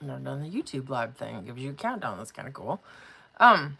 never done the YouTube live thing. It gives you a countdown. That's kind of cool. I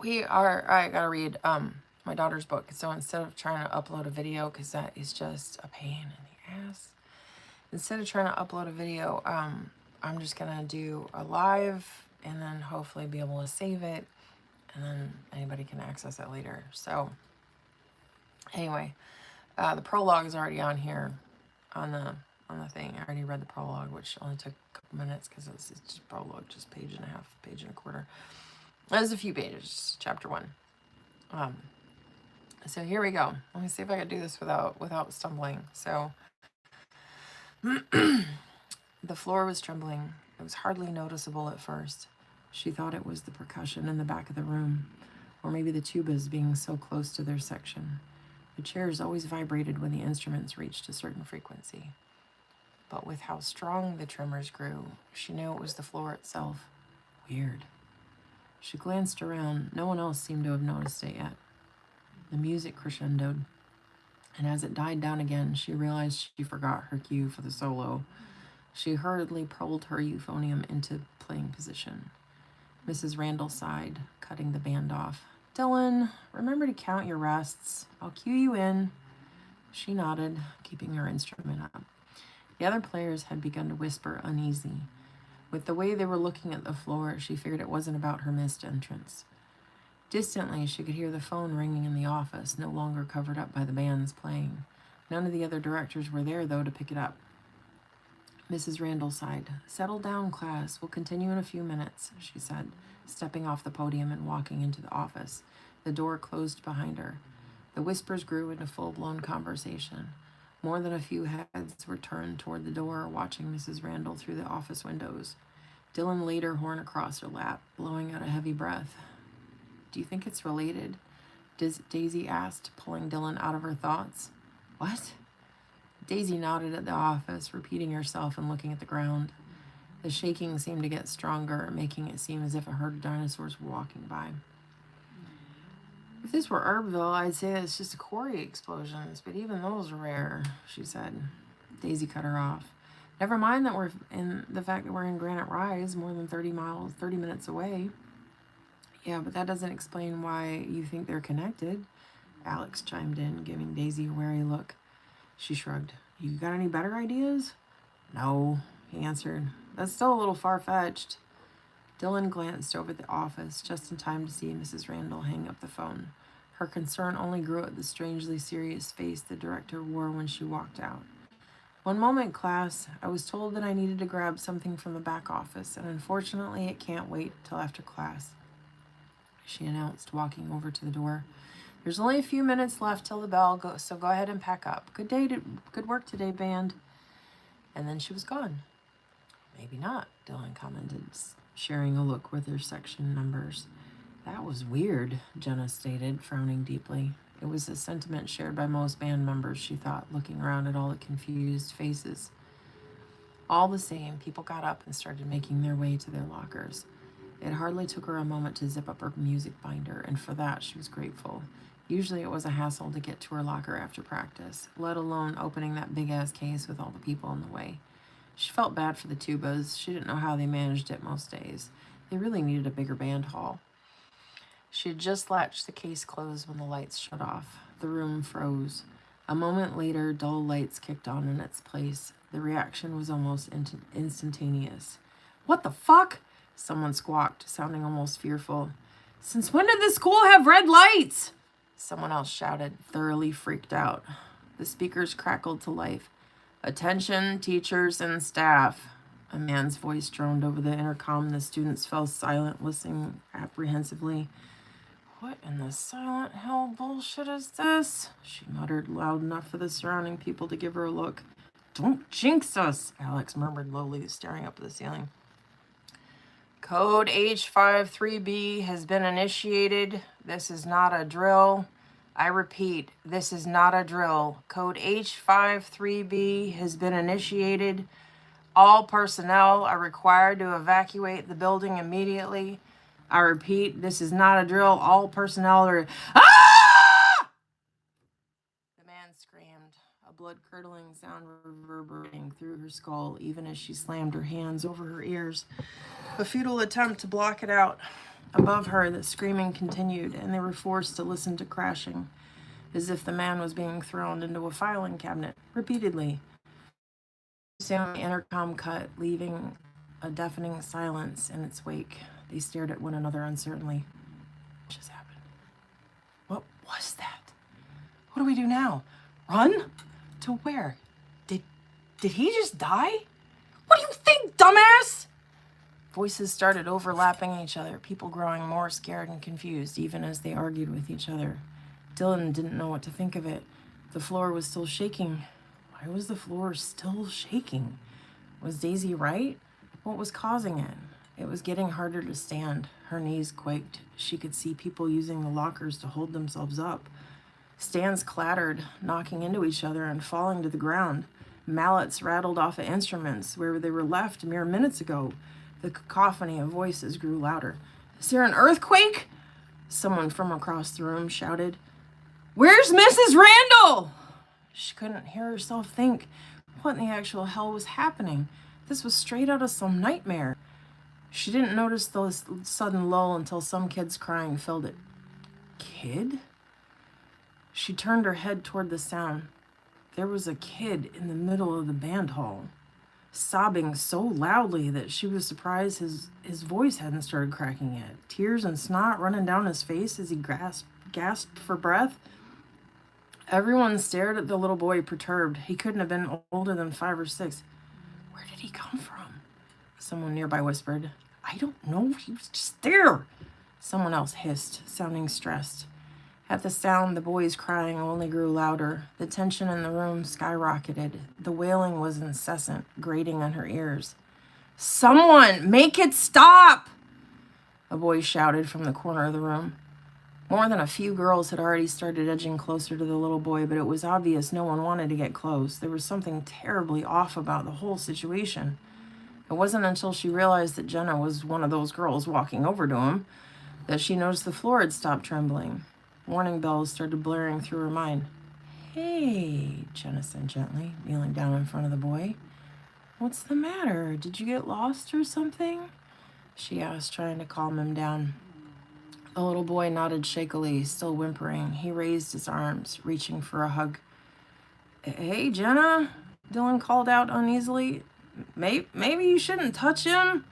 gotta read my daughter's book. So instead of trying to upload a video, because that is just a pain in the ass, instead of trying to upload a video, I'm just gonna do a live and then hopefully be able to save it, and then anybody can access it later. So anyway, the prologue is already on here on the thing. I already read the prologue, which only took a couple minutes because it's just prologue, just page and a half, page and a quarter. There's a few pages, chapter 1. So here we go. Let me see if I can do this without stumbling. So the floor was trembling. It was hardly noticeable at first. She thought it was the percussion in the back of the room, or maybe the tubas being so close to their section. The chairs always vibrated when the instruments reached a certain frequency. But with how strong the tremors grew, she knew it was the floor itself. Weird. She glanced around. No one else seemed to have noticed it yet. The music crescendoed, and as it died down again, she realized she forgot her cue for the solo. She hurriedly pulled her euphonium into playing position. Mrs. Randall sighed, cutting the band off. Dylan, remember to count your rests. I'll cue you in. She nodded, keeping her instrument up. The other players had begun to whisper uneasy. With the way they were looking at the floor, she figured it wasn't about her missed entrance. Distantly, she could hear the phone ringing in the office, no longer covered up by the bands playing. None of the other directors were there, though, to pick it up. Mrs. Randall sighed. Settle down, class. We'll continue in a few minutes, she said, stepping off the podium and walking into the office. The door closed behind her. The whispers grew into full-blown conversation. More than a few heads were turned toward the door, watching Mrs. Randall through the office windows. Dylan laid her horn across her lap, blowing out a heavy breath. Do you think it's related? Daisy asked, pulling Dylan out of her thoughts. What? Daisy nodded at the office, repeating herself and looking at the ground. The shaking seemed to get stronger, making it seem as if a herd of dinosaurs were walking by. If this were Herbville, I'd say it's just quarry explosions, but even those are rare, she said. Daisy cut her off. Never mind that the fact that we're in Granite Rise, more than 30 minutes away. Yeah, but that doesn't explain why you think they're connected, Alex chimed in, giving Daisy a wary look. She shrugged. You got any better ideas? No, he answered. That's still a little far-fetched. Dylan glanced over the office just in time to see Mrs. Randall hang up the phone. Her concern only grew at the strangely serious face the director wore when she walked out. One moment, class. I was told that I needed to grab something from the back office, and unfortunately it can't wait till after class, she announced, walking over to the door. There's only a few minutes left till the bell goes, so go ahead and pack up. Good work today, band. And then she was gone. Maybe not, Dylan commented, sharing a look with her section numbers. That was weird, Jenna stated, frowning deeply. It was a sentiment shared by most band members, she thought, looking around at all the confused faces. All the same, people got up and started making their way to their lockers. It hardly took her a moment to zip up her music binder, and for that she was grateful. Usually it was a hassle to get to her locker after practice, let alone opening that big-ass case with all the people in the way. She felt bad for the tubas. She didn't know how they managed it most days. They really needed a bigger band hall. She had just latched the case closed when the lights shut off. The room froze. A moment later, dull lights kicked on in its place. The reaction was almost instantaneous. What the fuck? Someone squawked, sounding almost fearful. Since when did this school have red lights? Someone else shouted, thoroughly freaked out. The speakers crackled to life. Attention, teachers and staff. A man's voice droned over the intercom. The students fell silent, listening apprehensively. What in the silent hell bullshit is this? She muttered, loud enough for the surrounding people to give her a look. Don't jinx us, Alex murmured lowly, staring up at the ceiling. Code H53B has been initiated. This is not a drill. I repeat, this is not a drill. Code H53B has been initiated. All personnel are required to evacuate the building immediately. I repeat, this is not a drill. All personnel are... Ah! The man screamed. A blood-curdling sound reverberating through her skull, even as she slammed her hands over her ears. A futile attempt to block it out. Above her, the screaming continued, and they were forced to listen to crashing, as if the man was being thrown into a filing cabinet, repeatedly. Sound the intercom cut, leaving a deafening silence in its wake. They stared at one another uncertainly. What just happened? What was that? What do we do now? Run? To where? Did he just die? What do you think, dumbass? Voices started overlapping each other, people growing more scared and confused, even as they argued with each other. Dylan didn't know what to think of it. The floor was still shaking. Why was the floor still shaking? Was Daisy right? What was causing it? It was getting harder to stand. Her knees quaked. She could see people using the lockers to hold themselves up. Stands clattered, knocking into each other and falling to the ground. Mallets rattled off of instruments where they were left mere minutes ago. The cacophony of voices grew louder. Is there an earthquake? Someone from across the room shouted. Where's Mrs. Randall? She couldn't hear herself think. What in the actual hell was happening? This was straight out of some nightmare. She didn't notice the sudden lull until some kid's crying filled it. Kid? She turned her head toward the sound. There was a kid in the middle of the band hall, sobbing so loudly that she was surprised his voice hadn't started cracking yet. Tears and snot running down his face as he gasped for breath. Everyone stared at the little boy, perturbed. He couldn't have been older than 5 or 6. Where did he come from? Someone nearby whispered. I don't know. He was just there. Someone else hissed, sounding stressed. At the sound, the boy's crying only grew louder. The tension in the room skyrocketed. The wailing was incessant, grating on her ears. Someone, make it stop! A boy shouted from the corner of the room. More than a few girls had already started edging closer to the little boy, but it was obvious no one wanted to get close. There was something terribly off about the whole situation. It wasn't until she realized that Jenna was one of those girls walking over to him that she noticed the floor had stopped trembling. Warning bells started blaring through her mind. Hey, Jenna said gently, kneeling down in front of the boy. What's the matter? Did you get lost or something? She asked, trying to calm him down. The little boy nodded shakily, still whimpering. He raised his arms, reaching for a hug. Hey, Jenna, Dylan called out uneasily. Maybe you shouldn't touch him.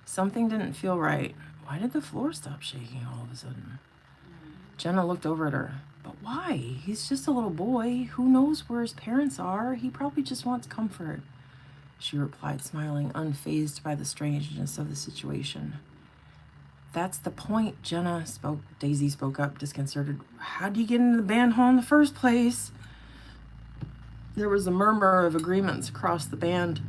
Something didn't feel right. Why did the floor stop shaking all of a sudden? Jenna looked over at her. But why? He's just a little boy. Who knows where his parents are? He probably just wants comfort. She replied, smiling, unfazed by the strangeness of the situation. That's the point, Jenna spoke. Daisy spoke up, disconcerted. How'd you get into the band hall in the first place? There was a murmur of agreements across the band,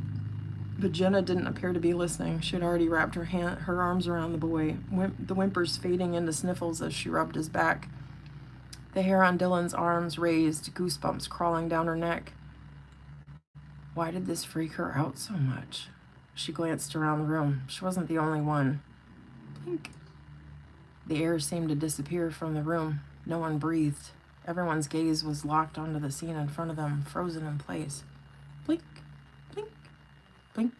but Jenna didn't appear to be listening. She had already wrapped her arms around the boy, the whimpers fading into sniffles as she rubbed his back. The hair on Dylan's arms raised, goosebumps crawling down her neck. Why did this freak her out so much? She glanced around the room. She wasn't the only one. Blink. The air seemed to disappear from the room. No one breathed. Everyone's gaze was locked onto the scene in front of them, frozen in place. Blink, blink, blink.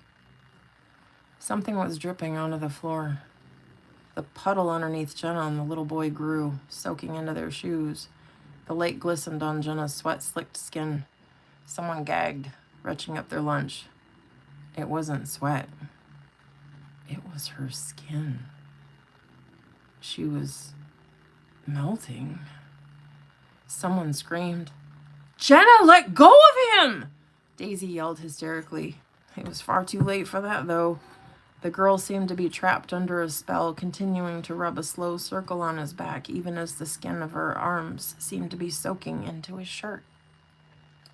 Something was dripping onto the floor. The puddle underneath Jenna and the little boy grew, soaking into their shoes. The lake glistened on Jenna's sweat-slicked skin. Someone gagged, retching up their lunch. It wasn't sweat. It was her skin. She was melting. Someone screamed, Jenna, let go of him! Daisy yelled hysterically. It was far too late for that, though. The girl seemed to be trapped under a spell, continuing to rub a slow circle on his back, even as the skin of her arms seemed to be soaking into his shirt.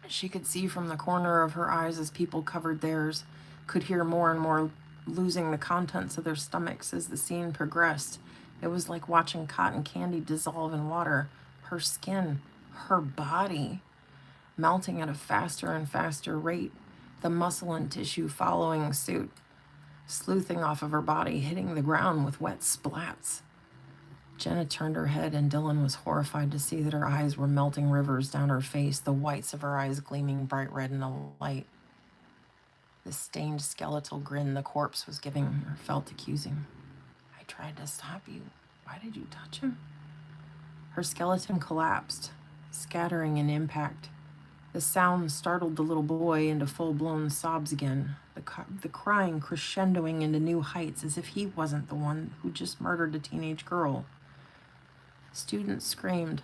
She could see from the corner of her eyes as people covered theirs, could hear more and more losing the contents of their stomachs as the scene progressed. It was like watching cotton candy dissolve in water. Her skin, her body, melting at a faster and faster rate, the muscle and tissue following suit, sleuthing off of her body, hitting the ground with wet splats. Jenna turned her head, and Dylan was horrified to see that her eyes were melting rivers down her face, the whites of her eyes gleaming bright red in the light. The stained skeletal grin the corpse was giving her felt accusing. I tried to stop you. Why did you touch him? Her skeleton collapsed, scattering in impact. The sound startled the little boy into full-blown sobs again, the crying crescendoing into new heights as if he wasn't the one who just murdered a teenage girl. Students screamed,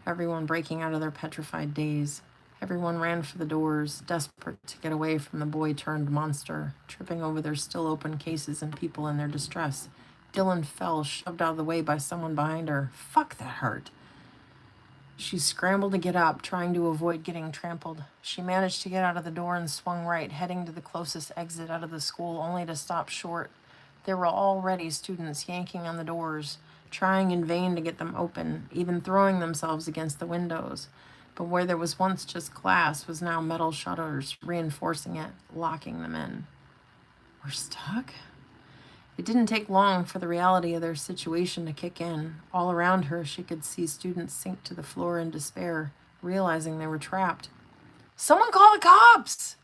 everyone breaking out of their petrified daze. Everyone ran for the doors, desperate to get away from the boy-turned-monster, tripping over their still-open cases and people in their distress. Dylan fell, shoved out of the way by someone behind her. Fuck, that hurt. She scrambled to get up, trying to avoid getting trampled. She managed to get out of the door and swung right, heading to the closest exit out of the school, only to stop short. There were already students yanking on the doors, trying in vain to get them open, even throwing themselves against the windows. But where there was once just glass was now metal shutters, reinforcing it, locking them in. We're stuck? It didn't take long for the reality of their situation to kick in. All around her, she could see students sink to the floor in despair, realizing they were trapped. Someone call the cops!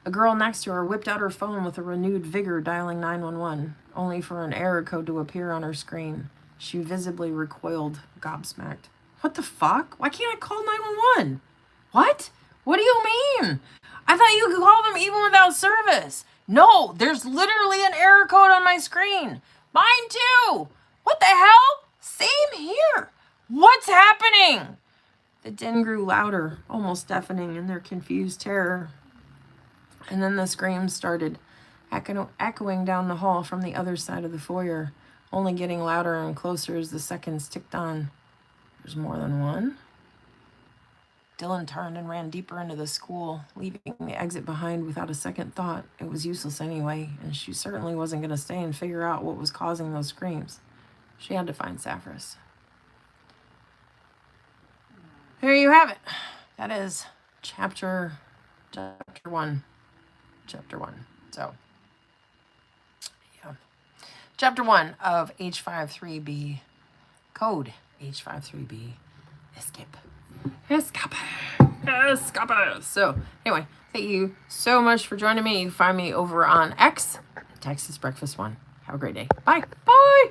A girl next to her whipped out her phone with a renewed vigor, dialing 911, only for an error code to appear on her screen. She visibly recoiled, gobsmacked. What the fuck? Why can't I call 911? What? What do you mean? I thought you could call them even without service. No, there's literally an error code on my screen. Mine too. What the hell? Same here. What's happening? The din grew louder, almost deafening in their confused terror. And then the screams started, echoing down the hall from the other side of the foyer, only getting louder and closer as the seconds ticked on. There's more than one. Dylan turned and ran deeper into the school, leaving the exit behind without a second thought. It was useless anyway, and she certainly wasn't going to stay and figure out what was causing those screams. She had to find Saphras. There you have it. That is chapter 1. Chapter 1. So, yeah. Chapter 1 of H53B. Code H53B. Escape. So, anyway, thank you so much for joining me. You can find me over on X, Texas Breakfast One. Have a great day. Bye. Bye.